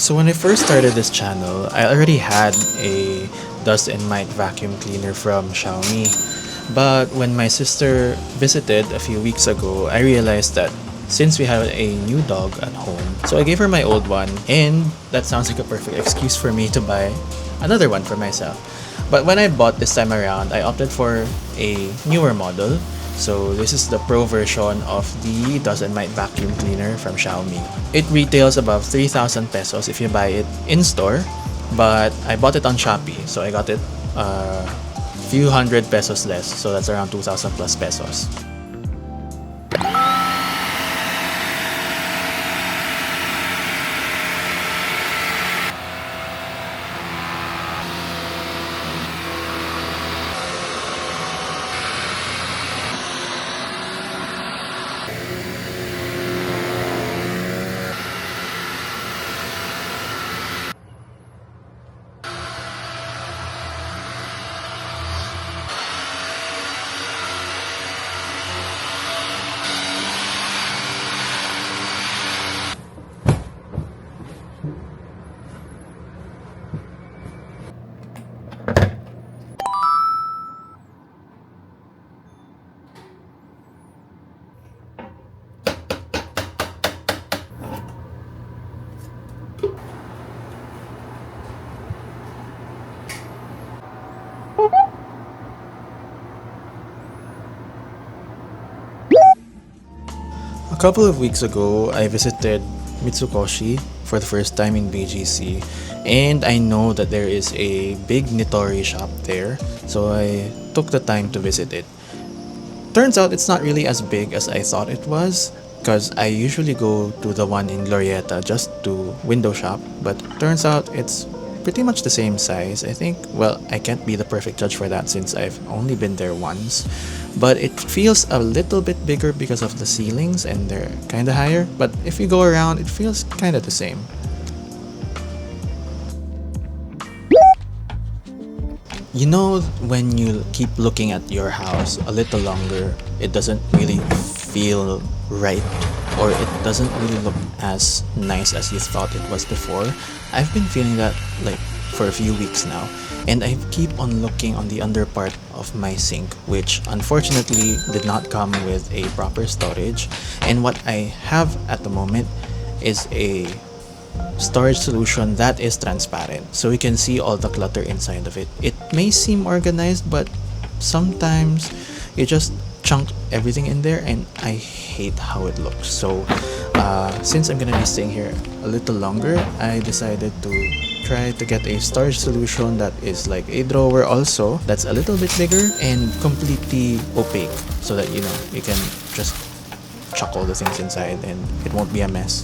So when I first started this channel, I already had a dust and mite vacuum cleaner from Xiaomi. But when my sister visited a few weeks ago, I realized that since we have a new dog at home, so I gave her my old one, and that sounds like a perfect excuse for me to buy another one for myself. But when I bought this time around, I opted for a newer model. So this is the Pro version of the Dust and Mite vacuum cleaner from Xiaomi. It retails above 3,000 pesos if you buy it in store, but I bought it on Shopee, so I got it a few hundred pesos less, so that's around 2,000 plus pesos. A couple of weeks ago, I visited Mitsukoshi for the first time in BGC, and I know that there is a big Nitori shop there, so I took the time to visit it. Turns out it's not really as big as I thought it was, because I usually go to the one in Glorieta just to window shop, but turns out it's pretty much the same size. I think, well, I can't be the perfect judge for that since I've only been there once, but it feels a little bit bigger because of the ceilings and they're kind of higher, but if you go around it feels kind of the same. You know, when you keep looking at your house a little longer, it doesn't really feel right, or it doesn't really look as nice as you thought it was before. I've been feeling that like for a few weeks now, and I keep on looking on the under part of my sink, which unfortunately did not come with a proper storage, and what I have at the moment is a storage solution that is transparent, so you can see all the clutter inside of it. It may seem organized, but sometimes you just chunk everything in there, and I hate how it looks. So since I'm gonna be staying here a little longer, I decided to try to get a storage solution that is like a drawer also, that's a little bit bigger and completely opaque, so that you know you can just chuck all the things inside and it won't be a mess.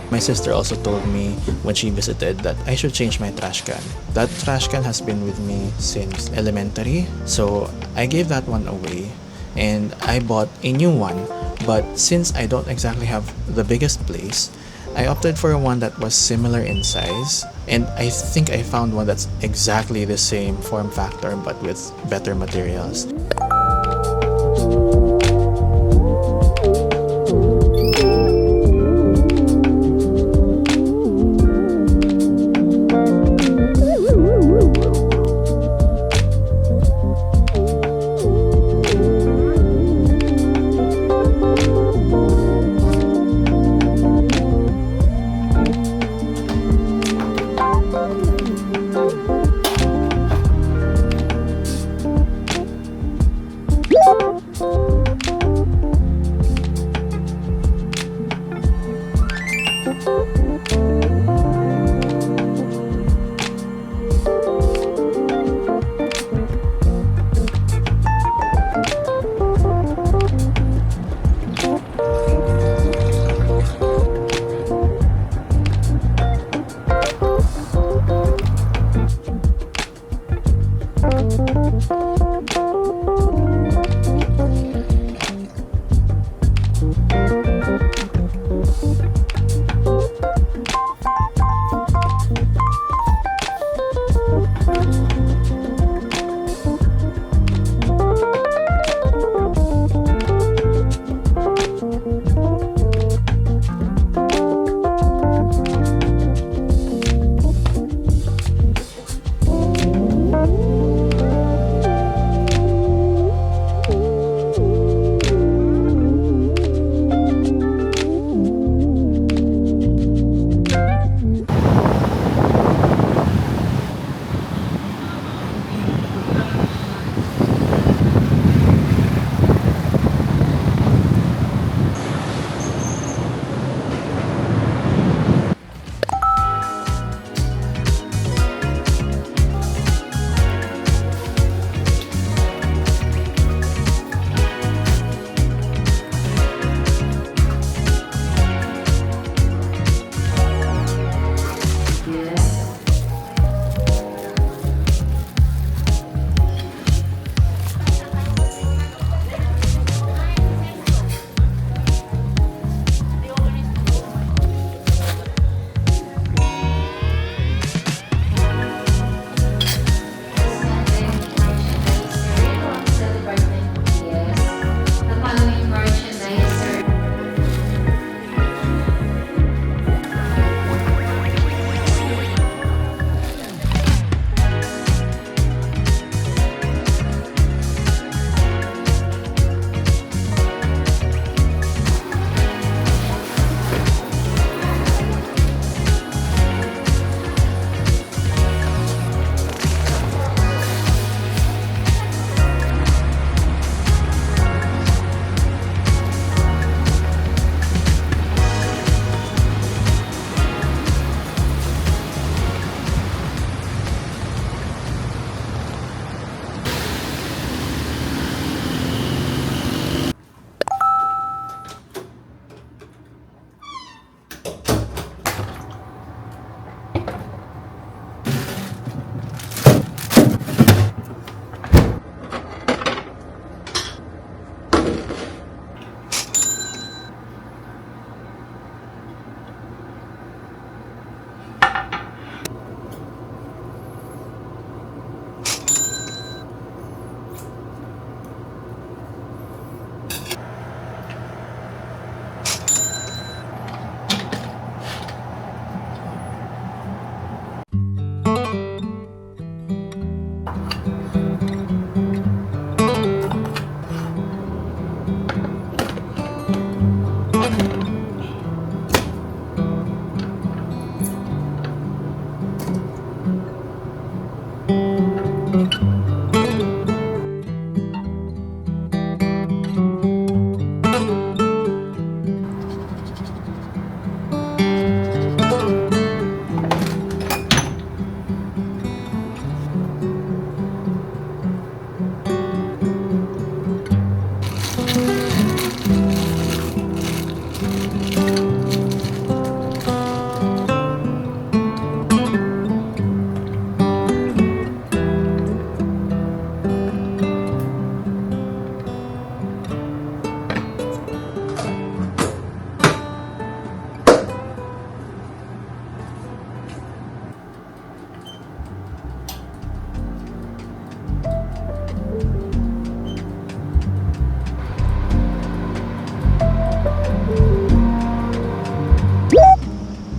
My sister also told me when she visited that I should change my trash can. That trash can has been with me since elementary, so I gave that one away and I bought a new one. But since I don't exactly have the biggest place, I opted for one that was similar in size, and I think I found one that's exactly the same form factor but with better materials.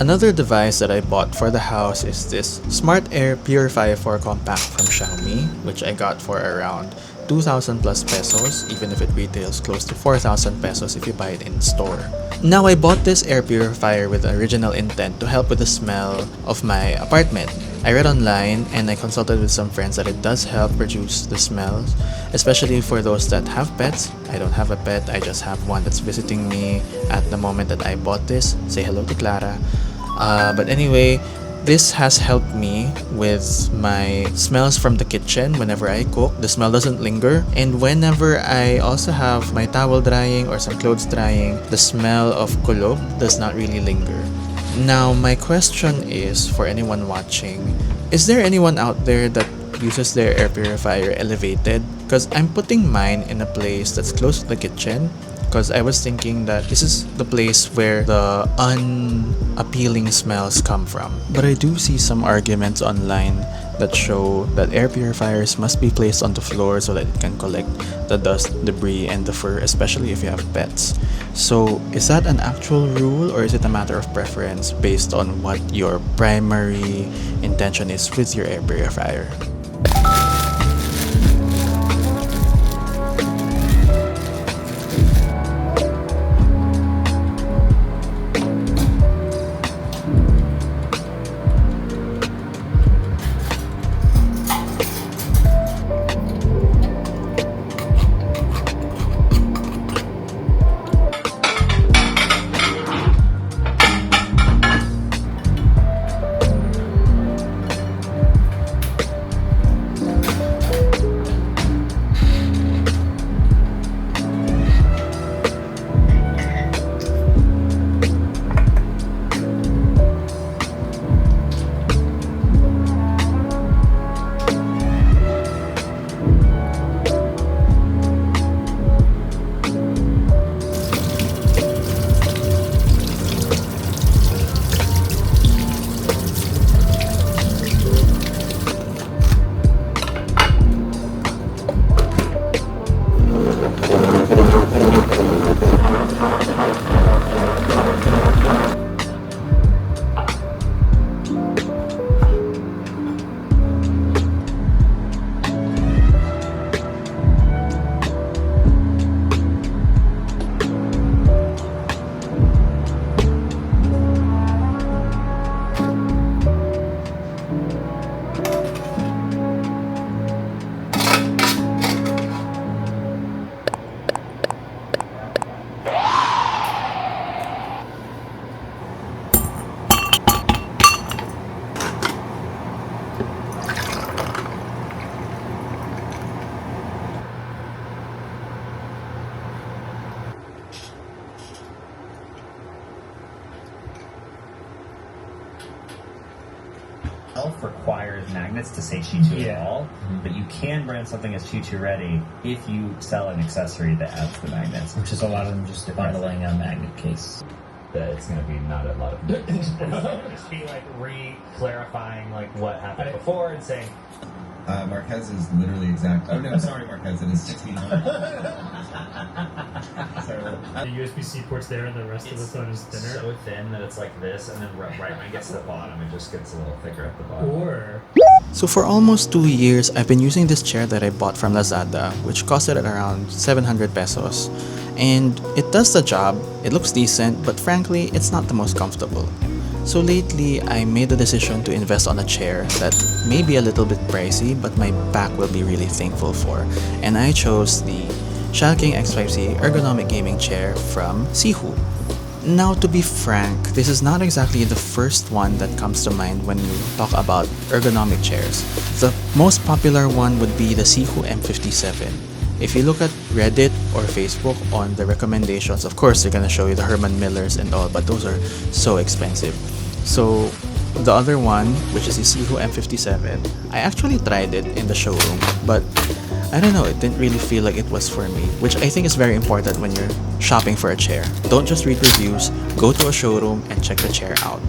Another device that I bought for the house is this Smart Air Purifier 4 Compact from Xiaomi, which I got for around 2,000 plus pesos, even if it retails close to 4,000 pesos if you buy it in store. Now, I bought this air purifier with the original intent to help with the smell of my apartment. I read online and I consulted with some friends that it does help reduce the smells, especially for those that have pets. I don't have a pet, I just have one that's visiting me at the moment that I bought this. Say hello to Clara. But anyway, this has helped me with my smells from the kitchen whenever I cook. The smell doesn't linger. And whenever I also have my towel drying or some clothes drying, the smell of kulob does not really linger. Now, my question is, for anyone watching, is there anyone out there that uses their air purifier elevated? Because I'm putting mine in a place that's close to the kitchen, because I was thinking that this is the place where the unappealing smells come from. But I do see some arguments online that show that air purifiers must be placed on the floor so that it can collect the dust, debris, and the fur, especially if you have pets. So, is that an actual rule or is it a matter of preference based on what your primary intention is with your air purifier? Requires magnets to say Q2 at all, but you can brand something as Q2 ready if you sell an accessory that adds the magnets, which is a lot of them just bundling a magnet case. That it's going to be not a lot of just be like clarifying like what happened before and saying Marquez is literally exact. Oh no, sorry, Marquez, it is 1600. The USB-C port's there and the rest of the phone is thinner. So thin that it's like this, and then right when it gets to the bottom, it just gets a little thicker at the bottom. Or So for almost 2 years, I've been using this chair that I bought from Lazada, which costed around 700 pesos. And it does the job, it looks decent, but frankly, it's not the most comfortable. So lately, I made the decision to invest on a chair that may be a little bit pricey, but my back will be really thankful for. And I chose the Xallking X5C Ergonomic Gaming Chair from Sihoo. Now, to be frank, this is not exactly the first one that comes to mind when you talk about ergonomic chairs. The most popular one would be the Sihoo M57. If you look at Reddit or Facebook on the recommendations, of course they're gonna show you the Herman Millers and all, but those are so expensive. So the other one, which is the Sihoo M57, I actually tried it in the showroom, but I don't know, it didn't really feel like it was for me, which I think is very important when you're shopping for a chair. Don't just read reviews, go to a showroom and check the chair out.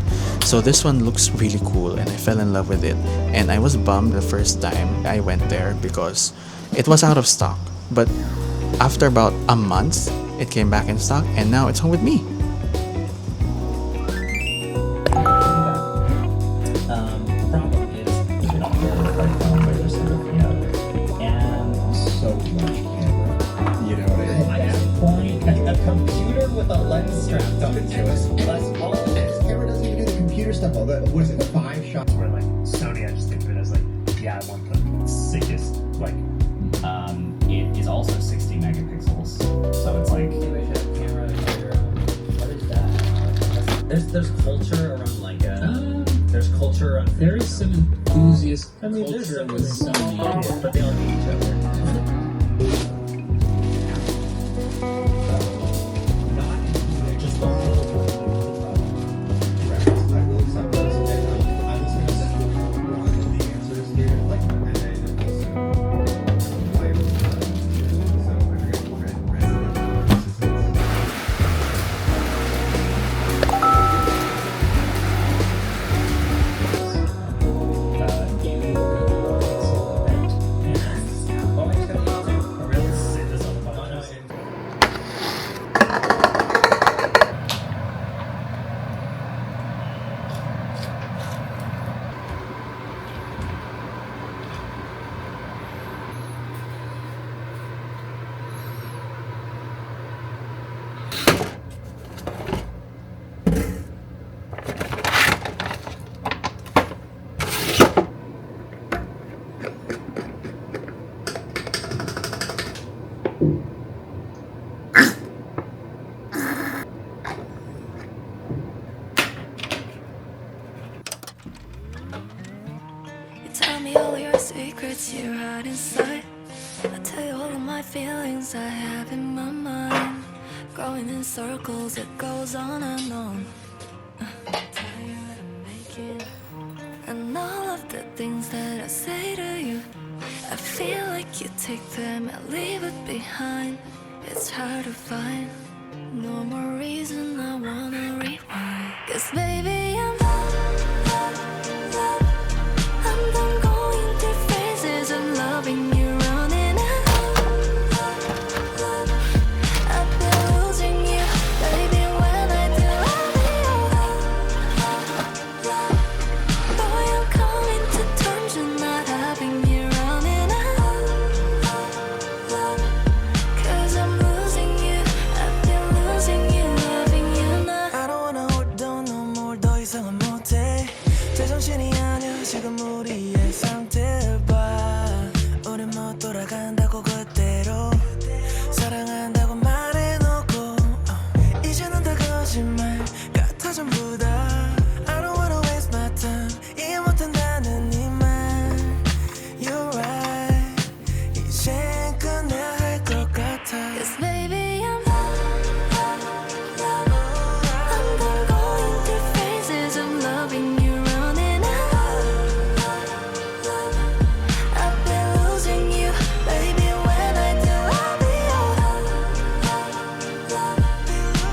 So this one looks really cool and I fell in love with it, and I was bummed the first time I went there because it was out of stock. But after about a month, it came back in stock and now it's home with me. computer with a lens strapped onto it. That's all it is. This camera doesn't even do the computer stuff. All that. What is it? 5 shots. Where like Sony, I just think of it as like, yeah, I want the sickest. Like, it is also 60 megapixels, so it's like. What is that? There's culture around like there's culture around. There is some enthusiast There's culture some with Sony. but they all need each other. Just the whole I will accept those. And I was going to send you one of the answers here. Like, and then also, so I forget resident. Tell me all your secrets you hide inside. I tell you all of my feelings I have in my mind. Going in circles, it goes on and on. Tired of making, and all of the things that I say to you, I feel like you take them and leave it behind. It's hard to find no more reason I wanna rewind. 'Cause baby, I'm done going through phases of loving you, running out. I've been losing you, baby, when I do love you. Boy, I'm coming to terms with not having you running out. 'Cause I'm losing you, I've been losing you, loving you now. I don't wanna hold on no more, 더 이상은 못해. 제정신이 아니야 지금 우리의 상태 봐. 우린 못 돌아간다고 그대로 사랑한다고 말해놓고 이제는 다 거짓말 같아 전부 다. I don't wanna waste my time 이해 못한다는 네 말. You're right 이젠 끝내야 할 것 같아. 'Cause baby I'm done going through phases of loving you, running out. I've been losing you, baby, when I do love you.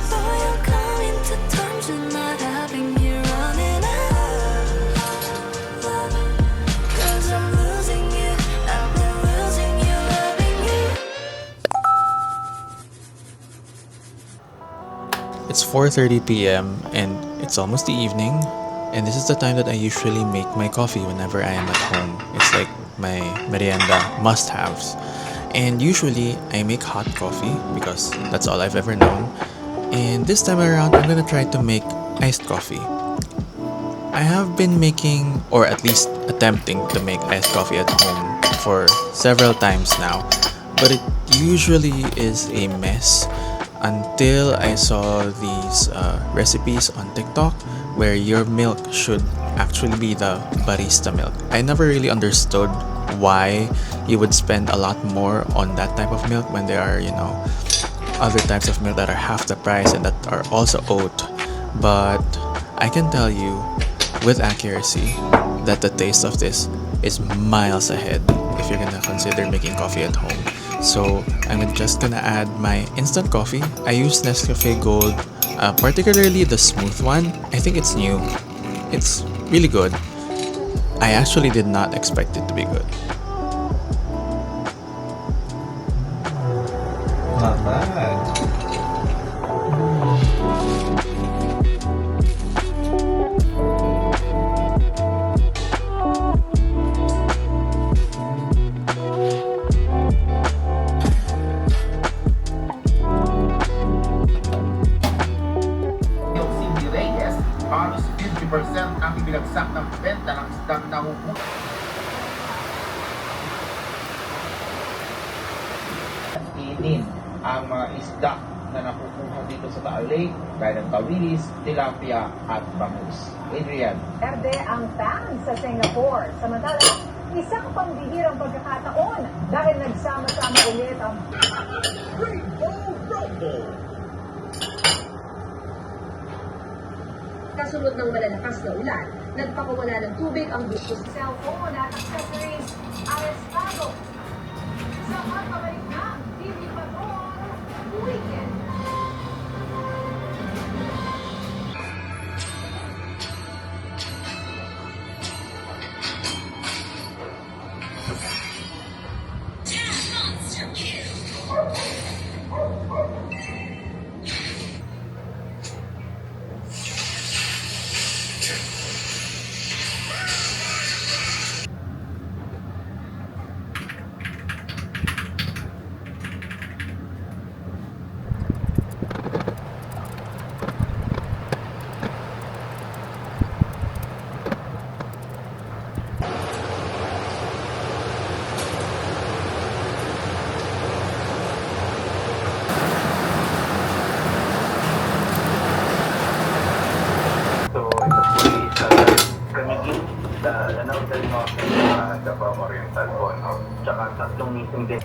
Boy, I'm coming to terms with not having you running out. 'Cause I'm losing you, I've been losing you, loving you. It's 4:30 p.m. and it's almost the evening, and this is the time that I usually make my coffee whenever I am at home. It's like my merienda must-haves. And usually I make hot coffee because that's all I've ever known. And this time around I'm gonna try to make iced coffee. I have been making, or at least attempting to make iced coffee at home for several times now, but it usually is a mess until I saw these recipes on TikTok where your milk should actually be the barista milk. I never really understood why you would spend a lot more on that type of milk when there are, other types of milk that are half the price and that are also oat. But I can tell you with accuracy that the taste of this is miles ahead if you're gonna consider making coffee at home. So I'm just gonna add my instant coffee. I use Nescafe Gold, particularly the smooth one. I think it's new. It's really good. I actually did not expect it to be good. Not bad. kainin ang mga isda na nakukuha dito sa Taal Lake, gaya ng tawilis, tilapia at bangus. Adrian. Erde ang ban sa Singapore. Samantala, isang pambihirang pagkakataon dahil nagsama-sama ulit ang Kasunod ng malalakas na ulan, nagpakawala ng tubig ang gusto sa cellphone at accessories arestado. Sa pagpabalik ng TV Patrol Weekend. So, ito po is kanigin sa Lanautal Norte sa Davao Oriental po, no? Tsaka 3 meeting din.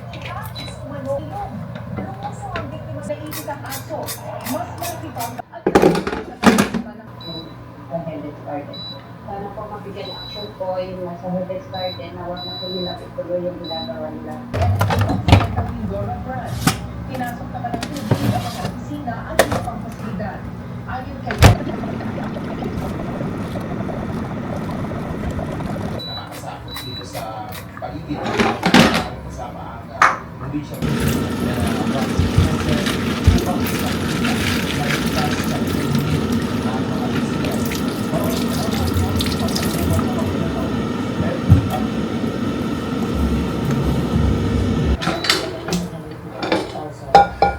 Sana po mabigyan ng action po yung nasa Headed Garden na huwag na po nila ituloy yung ginagawa nila. Pinasok naman ng tubig ang mga opisina at iba pang pasilidad. Ayon kay Nakakasakot dito sa paligid kasama ang hindi siya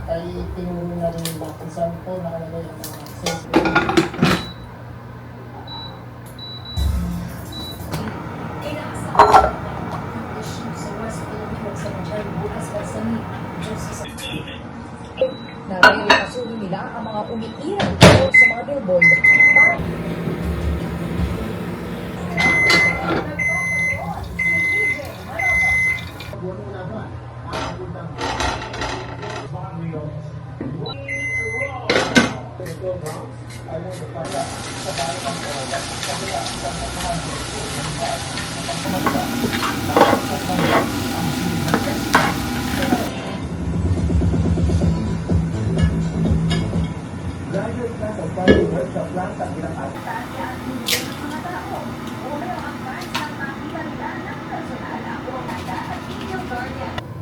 ay tinuro na rin nila kung saan po nakalagay ang mga access. Narayasuhin nila ang mga umiirang tao sa mga billboard para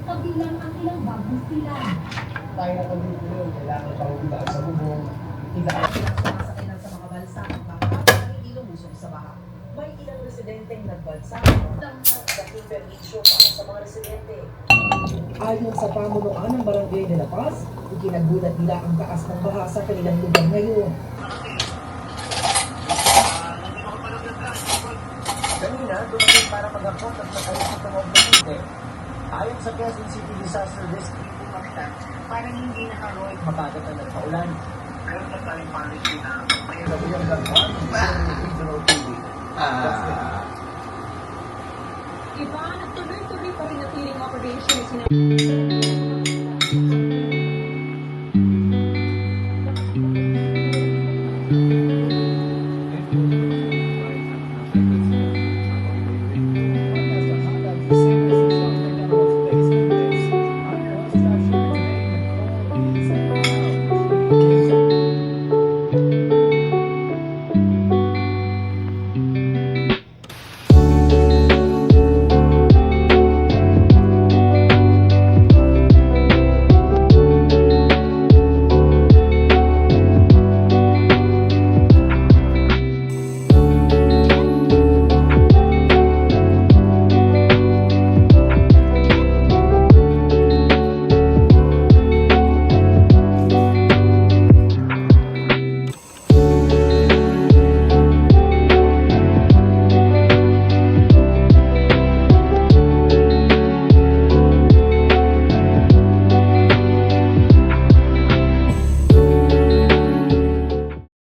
Kabilang ang ilang bagong sila. Tayo na pag-ibig, kailangan pang sa bubong. sumasakay sa mga bansa at makakapag ilumusog sa baha. May ilang residenteng nagbansa ng dating permisyo para sa mga residente. Ayon sa pamunuan ng Barangay de La Paz, ikinagulat nila ang taas ng baha sa kanilang lugar ngayon. Kanina, dumating para mag-apot at nakaya sa tumawag ng Mite. Ayon sa Quezon City Disaster Rescue Pumakitan, parang hindi nakaroon mabagat na nagpaulan. Meron na tayong policy na may nabuyang gagawin sa regional TV. Iba, nagtuloy-tuloy pa rin na feeling operation.